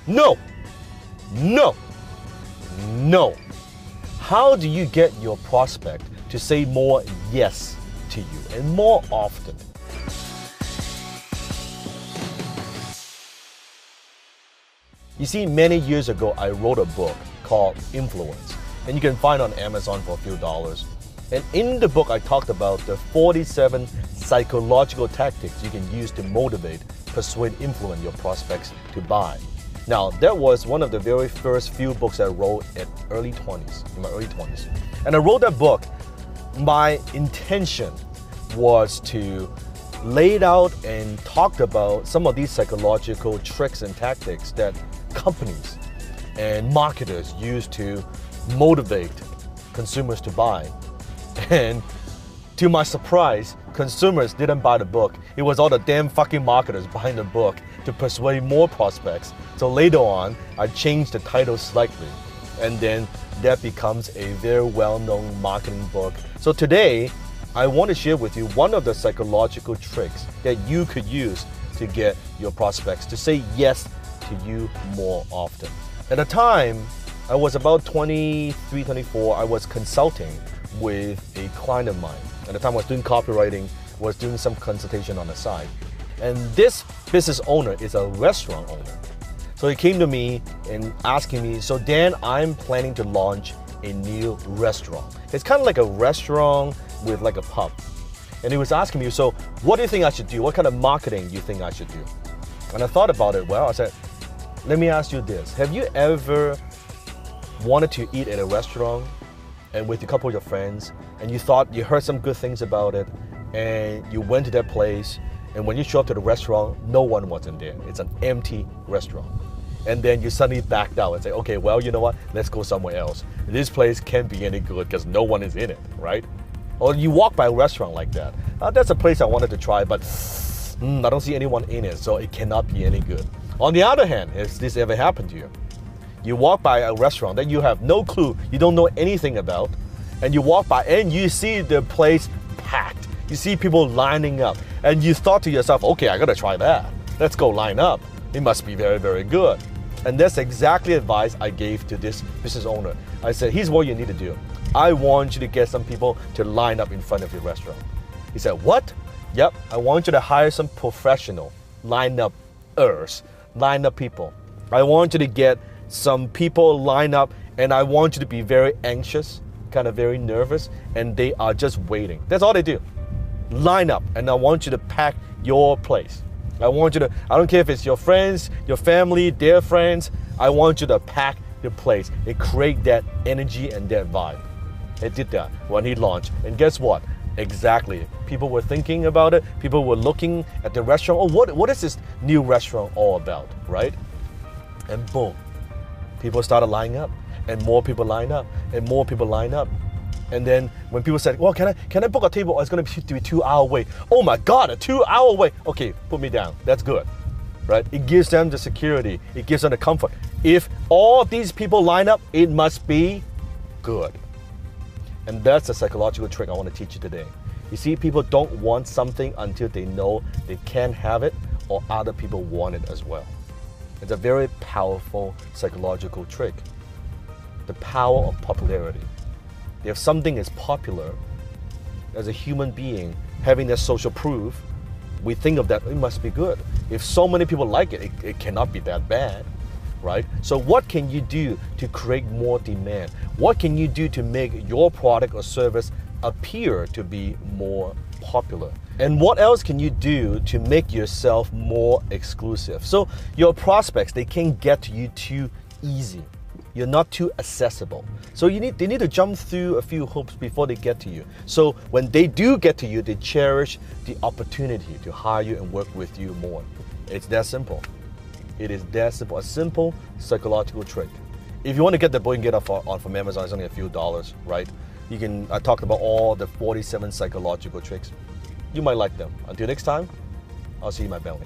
No, no, no. How do you get your prospect to say more yes to you and more often? You see, many years ago, I wrote a book called Influence, and you can find it on Amazon for a few dollars. And in the book, I talked about the 47 psychological tactics you can use to motivate, persuade, influence your prospects to buy. Now, that was one of the very first few books I wrote in my early 20s. And I wrote that book, my intention was to lay it out and talk about some of these psychological tricks and tactics that companies and marketers use to motivate consumers to buy. And to my surprise, consumers didn't buy the book. It was all the damn fucking marketers buying the book to persuade more prospects. So later on, I changed the title slightly, and then that becomes a very well-known marketing book. So today, I want to share with you one of the psychological tricks that you could use to get your prospects to say yes to you more often. At the time, I was about 23, 24. I was consulting with a client of mine. At the time, I was doing copywriting, was doing some consultation on the side. And this business owner is a restaurant owner. So he came to me and asking me, so Dan, I'm planning to launch a new restaurant. It's kind of like a restaurant with like a pub. And he was asking me, so what do you think I should do? What kind of marketing do you think I should do? And I thought about it. Well, I said, let me ask you this. Have you ever wanted to eat at a restaurant and with a couple of your friends, and you thought you heard some good things about it, and you went to that place, and when you show up to the restaurant, no one was in there. It's an empty restaurant. And then you suddenly backed out and say, okay, well, you know what? Let's go somewhere else. This place can't be any good because no one is in it, right? Or you walk by a restaurant like that. That's a place I wanted to try, but I don't see anyone in it, so it cannot be any good. On the other hand, has this ever happened to you? You walk by a restaurant that you have no clue, you don't know anything about, and you walk by and you see the place packed. You see people lining up, and you thought to yourself, okay, I gotta try that. Let's go line up. It must be very, very good. And that's exactly advice I gave to this business owner. I said, here's what you need to do. I want you to get some people to line up in front of your restaurant. He said, what? Yep, I want you to hire some professional line-up people. I want you to get some people line up, and I want you to be very anxious, kind of very nervous, and they are just waiting. That's all they do. Line up, and I want you to pack your place. I don't care if it's your friends, your family, their friends, I want you to pack the place and create that energy and that vibe. It did that when he launched. And guess what? Exactly. People were thinking about it. People were looking at the restaurant. Oh, what is this new restaurant all about, right? And boom, people started lining up, and more people line up, and more people line up. And then when people said, well, can I book a table? Oh, it's going to be 2 hour wait. Oh my God, a 2 hour wait. Okay, put me down. That's good, right? It gives them the security. It gives them the comfort. If all these people line up, it must be good. And that's the psychological trick I want to teach you today. You see, people don't want something until they know they can have it or other people want it as well. It's a very powerful psychological trick. The power of popularity. If something is popular, as a human being, having that social proof, we think of that, it must be good. If so many people like it, it cannot be that bad, right? So what can you do to create more demand? What can you do to make your product or service appear to be more popular? And what else can you do to make yourself more exclusive? So your prospects, they can't get to you too easy. You're not too accessible. So they need to jump through a few hoops before they get to you. So when they do get to you, they cherish the opportunity to hire you and work with you more. It's that simple. It is that simple. A simple psychological trick. If you want to get the book, you can get it from Amazon. It's only a few dollars, right? I talked about all the 47 psychological tricks. You might like them. Until next time, I'll see you in my belly.